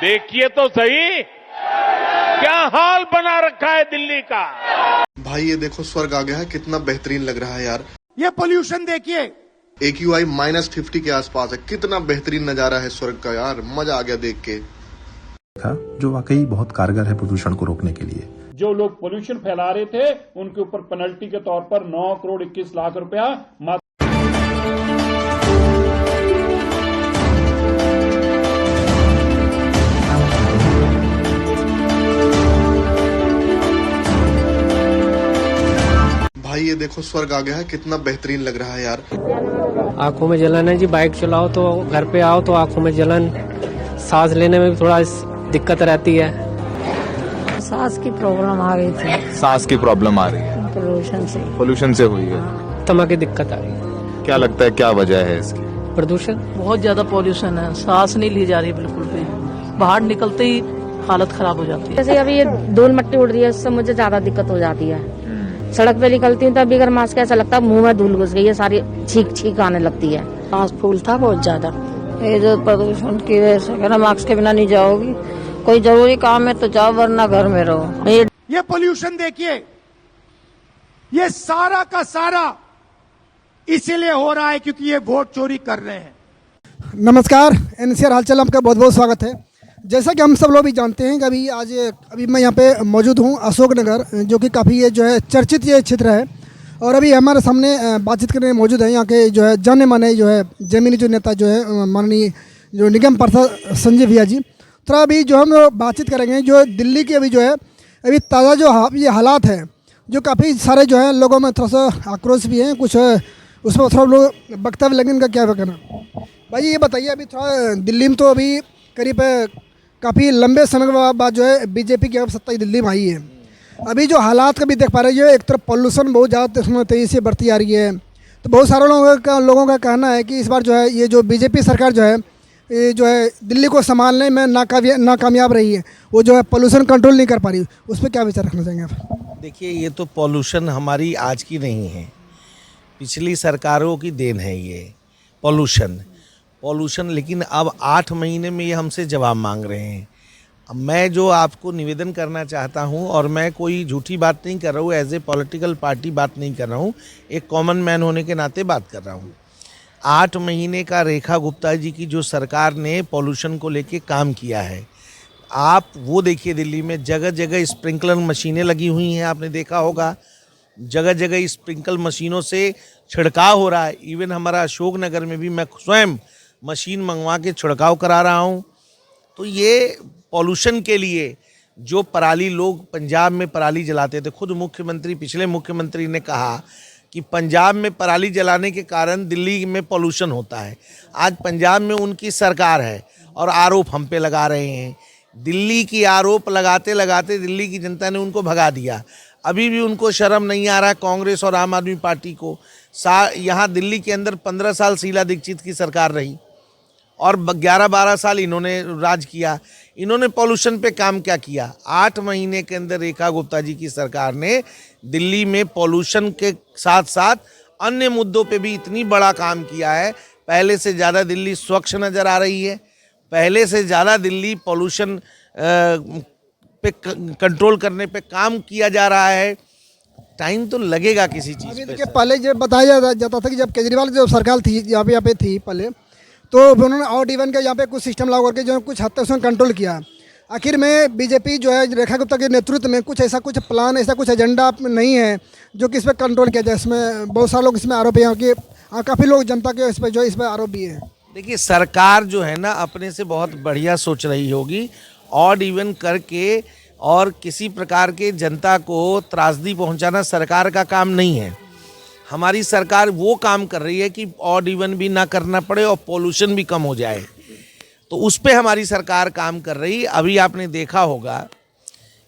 देखिए तो सही क्या हाल बना रखा है दिल्ली का। भाई ये देखो स्वर्ग आ गया है, कितना बेहतरीन लग रहा है यार। ये पोल्यूशन देखिए, AQI -50 के आसपास है, कितना बेहतरीन नजारा है स्वर्ग का यार, मजा आ गया देख के। जो वाकई बहुत कारगर है प्रदूषण को रोकने के लिए। जो लोग पोल्यूशन फैला रहे थे उनके ऊपर पेनल्टी के तौर पर 9 करोड़ 21 लाख रुपया। भाई ये देखो स्वर्ग आ गया है, कितना बेहतरीन लग रहा है यार। आंखों में जलन है जी, बाइक चलाओ तो घर पे आओ तो आंखों में जलन, सांस लेने में भी थोड़ा दिक्कत रहती है। सांस की प्रॉब्लम आ गई थी। सांस की प्रॉब्लम आ रही है पोल्यूशन से हुई है। तमा की दिक्कत आ रही है। क्या लगता है क्या वजह है इसकी? प्रदूषण, बहुत ज्यादा पोल्यूशन है, सांस नहीं ली जा रही बिल्कुल भी, बाहर निकलते ही हालत खराब हो जाती है। जैसे अभी ये धूल मिट्टी उड़ रही है, उससे मुझे ज्यादा दिक्कत हो जाती है। सड़क पे निकलती हूँ तब अगर मास्क ऐसा लगता है मुंह में धूल घुस गई है, सारी छींक आने लगती है। सांस फूलता बहुत ज्यादा, ये जो प्रदूषण की वजह से कहना मास्क के बिना नहीं जाओगी, कोई जरूरी काम है तो जाओ वरना घर में रहो। ये पोल्यूशन देखिए, ये सारा का सारा इसीलिए हो रहा है क्योंकि ये वोट चोरी कर रहे हैं। नमस्कार, NCR हालचाल आपका बहुत बहुत स्वागत है। जैसा कि हम सब लोग भी जानते हैं कि अभी मैं यहाँ पे मौजूद हूँ अशोकनगर, जो कि काफ़ी ये जो है चर्चित ये क्षेत्र है। और अभी हमारे सामने बातचीत करने मौजूद है यहाँ के जो है जाने माने जो है जमीनी जो नेता जो है माननीय जो निगम पार्षद संजय भैया जी। थोड़ा अभी जो हम बातचीत करेंगे जो दिल्ली की अभी जो है अभी ताज़ा जो ये हालात है, जो काफ़ी सारे जो है लोगों में थोड़ा सा आक्रोश भी है, कुछ उसमें थोड़ा लोग वक्तव्य लगे, इनका क्या कहना। भाई ये बताइए, अभी थोड़ा दिल्ली में तो अभी करीब काफ़ी लंबे समय के बाद जो है बीजेपी की अब सत्ता दिल्ली में आई है। अभी जो हालात का भी देख पा रहे हैं, एक तरफ पॉल्यूशन बहुत ज़्यादा तेज़ी से बढ़ती आ रही है, तो बहुत सारे लोगों का कहना है कि इस बार जो है ये जो बीजेपी सरकार जो है ये जो है दिल्ली को संभालने में नाकामयाब रही है, वो जो है पॉल्यूशन कंट्रोल नहीं कर पा रही। उस पर क्या विचार रखना चाहेंगे आप? देखिए, ये तो पॉल्यूशन हमारी आज की नहीं है, पिछली सरकारों की देन है ये पॉल्यूशन। लेकिन अब 8 महीने में ये हमसे जवाब मांग रहे हैं। अब मैं जो आपको निवेदन करना चाहता हूँ, और मैं कोई झूठी बात नहीं कर रहा हूँ, एज ए पॉलिटिकल पार्टी बात नहीं कर रहा हूँ, एक कॉमन मैन होने के नाते बात कर रहा हूँ। 8 महीने का रेखा गुप्ता जी की जो सरकार ने पॉल्यूशन को लेके काम किया है, आप वो देखिए, दिल्ली में जगह जगह स्प्रिंकलर मशीनें लगी हुई हैं, आपने देखा होगा, जगह जगह स्प्रिंकल मशीनों से छिड़काव हो रहा है। इवन हमारा अशोकनगर में भी मैं स्वयं मशीन मंगवा के छिड़काव करा रहा हूँ। तो ये पॉल्यूशन के लिए जो पराली, लोग पंजाब में पराली जलाते थे, खुद पिछले मुख्यमंत्री ने कहा कि पंजाब में पराली जलाने के कारण दिल्ली में पॉल्यूशन होता है। आज पंजाब में उनकी सरकार है और आरोप हम पे लगा रहे हैं। दिल्ली की आरोप लगाते लगाते दिल्ली की जनता ने उनको भगा दिया। अभी भी उनको शर्म नहीं आ रहा है, कांग्रेस और आम आदमी पार्टी को। यहाँ दिल्ली के अंदर 15 साल शीला दीक्षित की सरकार रही और 11-12 साल इन्होंने राज किया। इन्होंने पॉल्यूशन पे काम क्या किया? 8 महीने के अंदर रेखा गुप्ता जी की सरकार ने दिल्ली में पॉल्यूशन के साथ साथ अन्य मुद्दों पे भी इतनी बड़ा काम किया है। पहले से ज़्यादा दिल्ली स्वच्छ नज़र आ रही है, पहले से ज़्यादा दिल्ली पॉल्यूशन पे कंट्रोल करने पे काम किया जा रहा है। टाइम तो लगेगा किसी चीज़ पे। पहले जब बताया जाता था कि जब केजरीवाल की जो सरकार थी यहाँ पे थी पहले, तो उन्होंने ऑड इवन के यहाँ पे कुछ सिस्टम लागू करके जो कुछ हद तक उसने कंट्रोल किया। आखिर में बीजेपी जो है रेखा गुप्ता के नेतृत्व में कुछ प्लान, ऐसा कुछ एजेंडा नहीं है जो कि इस पर कंट्रोल किया जाए। इसमें बहुत सारे लोग इसमें आरोप हैं कि काफ़ी लोग जनता के इस पर आरोप भी है। देखिए, सरकार जो है ना अपने से बहुत बढ़िया सोच रही होगी, ऑड इवन करके और किसी प्रकार के जनता को त्रासदी पहुंचाना सरकार का काम नहीं है। हमारी सरकार वो काम कर रही है कि ऑड इवन भी ना करना पड़े और पोल्यूशन भी कम हो जाए, तो उस पे हमारी सरकार काम कर रही है। अभी आपने देखा होगा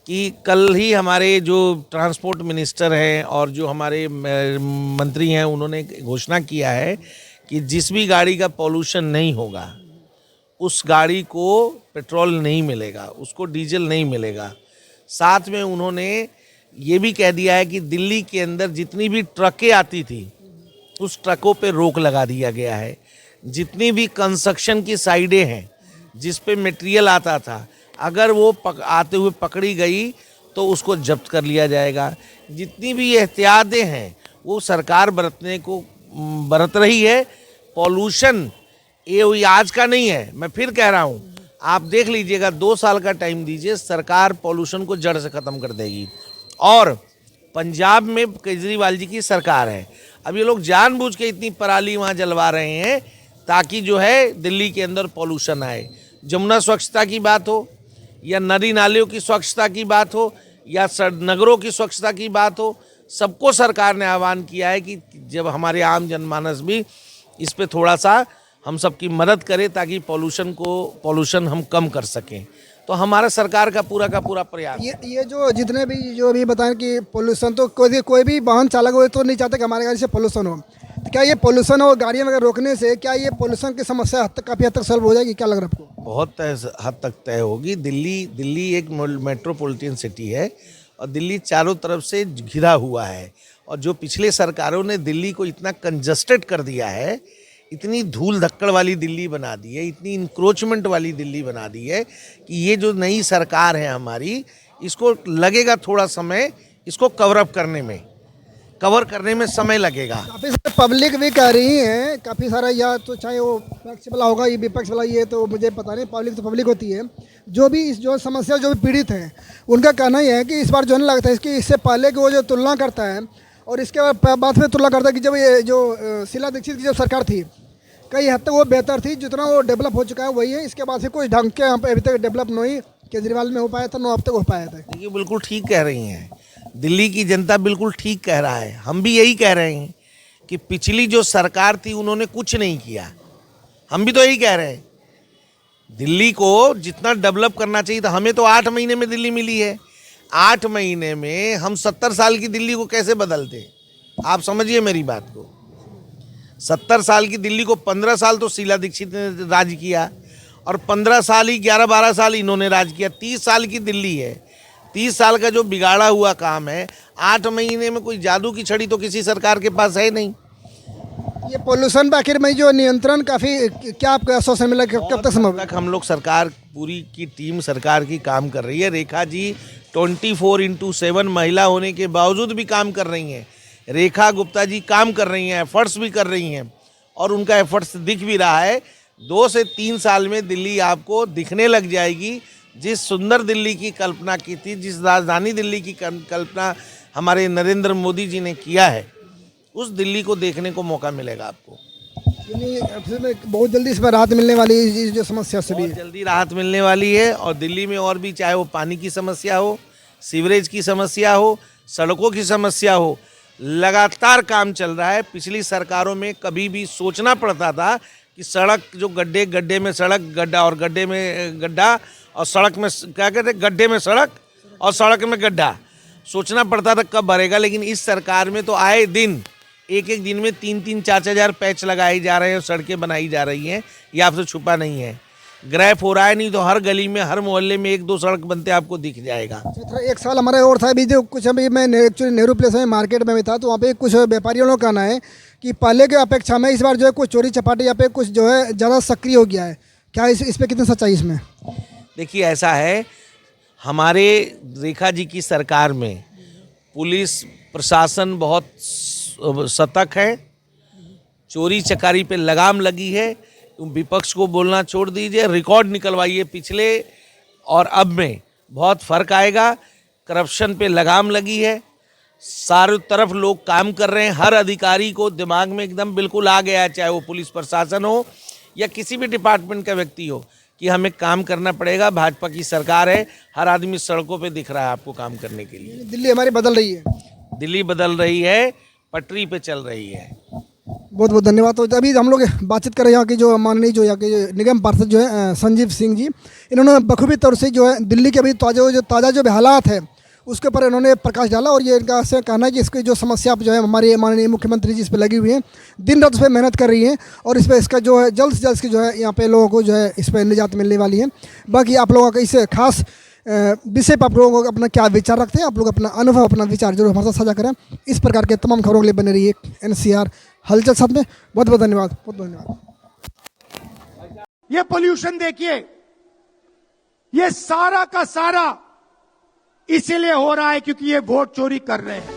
कि कल ही हमारे जो ट्रांसपोर्ट मिनिस्टर हैं और जो हमारे मंत्री हैं, उन्होंने घोषणा किया है कि जिस भी गाड़ी का पोल्यूशन नहीं होगा उस गाड़ी को पेट्रोल नहीं मिलेगा, उसको डीजल नहीं मिलेगा। साथ में उन्होंने ये भी कह दिया है कि दिल्ली के अंदर जितनी भी ट्रकें आती थी उस ट्रकों पे रोक लगा दिया गया है। जितनी भी कंस्ट्रक्शन की साइडें हैं, जिस पे मटेरियल आता था, अगर वो आते हुए पकड़ी गई तो उसको जब्त कर लिया जाएगा। जितनी भी एहतियातें हैं वो सरकार बरत रही है। पॉल्यूशन ये आज का नहीं है, मैं फिर कह रहा हूँ, आप देख लीजिएगा, 2 साल का टाइम दीजिए, सरकार पॉल्यूशन को जड़ से ख़त्म कर देगी। और पंजाब में केजरीवाल जी की सरकार है, अब ये लोग जानबूझ के इतनी पराली वहाँ जलवा रहे हैं ताकि जो है दिल्ली के अंदर पॉल्यूशन आए। जमुना स्वच्छता की बात हो या नदी नालियों की स्वच्छता की बात हो या नगरों की स्वच्छता की बात हो, सबको सरकार ने आह्वान किया है कि जब हमारे आम जनमानस भी इस पे थोड़ा सा हम सबकी मदद करें ताकि पॉल्यूशन हम कम कर सकें। तो हमारा सरकार का पूरा प्रयास। ये जो जितने भी जो अभी बताएं कि पॉल्यूशन, तो कोई भी वाहन चालक हो तो नहीं चाहता कि हमारे गाड़ी से पॉल्यूशन हो, तो क्या ये पॉल्यूशन और गाड़ियाँ वगैरह रोकने से क्या ये पॉल्यूशन की समस्या काफ़ी हद तक सॉल्व हो जाएगी? क्या लग रहा है आपको? बहुत हद तक तय होगी। दिल्ली एक मेट्रोपॉलिटन सिटी है और दिल्ली चारों तरफ से घिरा हुआ है, और जो पिछले सरकारों ने दिल्ली को इतना कंजस्टेड कर दिया है, इतनी धूल धक्कड़ वाली दिल्ली बना दी है, इतनी इंक्रोचमेंट वाली दिल्ली बना दी है कि ये जो नई सरकार है हमारी, इसको लगेगा थोड़ा समय, इसको कवर करने में समय लगेगा। काफ़ी सारे पब्लिक भी कह रही है, काफ़ी सारा, या तो चाहे वो पक्ष वाला होगा या विपक्ष वाला, ये तो मुझे पता नहीं, पब्लिक तो पब्लिक होती है, जो भी इस जो समस्या जो भी पीड़ित हैं उनका कहना यह है कि इस बार जो नहीं लगता है कि इससे पहले कि वो जो तुलना करता है और इसके बाद में तुलना करता है कि जब ये जो शीला दीक्षित की जब सरकार थी, कई हद तक वो बेहतर थी, जितना वो डेवलप हो चुका है वही है। इसके बाद से कुछ ढंग के यहाँ पे अभी तक डेवलप नहीं केजरीवाल में हो पाया था, 9 अब तक हो पाया था। देखिए, बिल्कुल ठीक कह रही हैं, दिल्ली की जनता बिल्कुल ठीक कह रहा है। हम भी यही कह रहे हैं कि पिछली जो सरकार थी उन्होंने कुछ नहीं किया, हम भी तो यही कह रहे हैं। दिल्ली को जितना डेवलप करना चाहिए था, हमें तो 8 महीने में दिल्ली मिली है। 8 महीने में हम 70 साल की दिल्ली को कैसे बदलते? आप समझिए मेरी बात को। 70 साल की दिल्ली को 15 साल तो शीला दीक्षित ने राज किया, और 15 साल ही 11-12 साल इन्होंने राज किया। 30 साल की दिल्ली है। 30 साल का जो बिगाड़ा हुआ काम है, 8 महीने में कोई जादू की छड़ी तो किसी सरकार के पास है नहीं। ये पोल्यूशन पे आखिर में जो नियंत्रण काफ़ी, क्या आपको आश्वासन मिला कब तक संभव? तक हम लोग सरकार पूरी की टीम सरकार की काम कर रही है। रेखा जी 24/7 महिला होने के बावजूद भी काम कर रही हैं। रेखा गुप्ता जी काम कर रही हैं, एफर्ट्स भी कर रही हैं, और उनका एफर्ट्स दिख भी रहा है। 2 से 3 साल में दिल्ली आपको दिखने लग जाएगी। जिस सुंदर दिल्ली की कल्पना की थी, जिस राजधानी दिल्ली की कल्पना हमारे नरेंद्र मोदी जी ने किया है, उस दिल्ली को देखने को मौका मिलेगा आपको। बहुत जल्दी इसमें राहत मिलने वाली है, जो समस्या से भी बहुत जल्दी राहत मिलने वाली है। और दिल्ली में और भी, चाहे वो पानी की समस्या हो, सीवरेज की समस्या हो, सड़कों की समस्या हो, लगातार काम चल रहा है। पिछली सरकारों में कभी भी सोचना पड़ता था कि सड़क जो गड्ढे में सड़क, गड्ढा और गड्ढे में गड्ढा, और सड़क में क्या कहते हैं, गड्ढे में सड़क और सड़क में गड्ढा, सोचना पड़ता था कब भरेगा। लेकिन इस सरकार में तो आए दिन, एक दिन में 3-3, 4-4 हज़ार पैच लगाए जा रहे हैं, सड़कें बनाई जा रही हैं। ये आपसे छुपा नहीं है, ग्रैफ हो रहा है। नहीं तो हर गली में, हर मोहल्ले में 1-2 सड़क बनते आपको दिख जाएगा। एक सवाल हमारे और था, अभी जो कुछ, अभी मैं एक्चुअली नेहरू प्लेस में मार्केट में भी था, तो वहाँ पे कुछ व्यापारियों का कहना है कि पहले के अपेक्षा में इस बार जो है कुछ चोरी चपाटी यहाँ पे कुछ जो है ज़्यादा सक्रिय हो गया है। क्या इस पर कितनी सच्चाई इसमें? देखिए, ऐसा है, हमारे रेखा जी की सरकार में पुलिस प्रशासन बहुत सतर्क है, चोरी चकारी पे लगाम लगी है। विपक्ष को बोलना छोड़ दीजिए, रिकॉर्ड निकलवाइए पिछले और अब में, बहुत फर्क आएगा। करप्शन पे लगाम लगी है, चारों तरफ लोग काम कर रहे हैं। हर अधिकारी को दिमाग में एकदम बिल्कुल आ गया है, चाहे वो पुलिस प्रशासन हो या किसी भी डिपार्टमेंट का व्यक्ति हो, कि हमें काम करना पड़ेगा। भाजपा की सरकार है, हर आदमी सड़कों पे दिख रहा है आपको काम करने के लिए। दिल्ली हमारी बदल रही है, दिल्ली बदल रही है, पटरी पे चल रही है। बहुत बहुत धन्यवाद। तो अभी हम लोग बातचीत कर रहे हैं यहाँ की जो माननीय जो यहाँ के निगम पार्षद जो है संजीव सिंह जी, इन्होंने बखूबी तौर से जो है दिल्ली के अभी ताज़ा जो भी हालात है उसके ऊपर इन्होंने प्रकाश डाला। और ये इनका से कहना है कि इसकी जो समस्या जो है हमारे माननीय मुख्यमंत्री जी इस पर लगी हुई है, दिन रात उस पर मेहनत कर रही हैं, और इस पर इसका जो है जल्द से जल्द की जो है यहाँ पे लोगों को जो है इस पर निजात मिलने वाली है। बाकी आप लोगों का इस खास विषय पर आप लोगों को अपना क्या विचार रखते हैं, आप लोग अपना अनुभव, अपना विचार जरूर हमारे साथ साझा करें। इस प्रकार के तमाम खबरों के लिए बने रहिए NCR हलचल साथ में। बहुत बहुत धन्यवाद, बहुत बहुत धन्यवाद। ये पोल्यूशन देखिए, ये सारा का सारा इसीलिए हो रहा है क्योंकि ये वोट चोरी कर रहे हैं।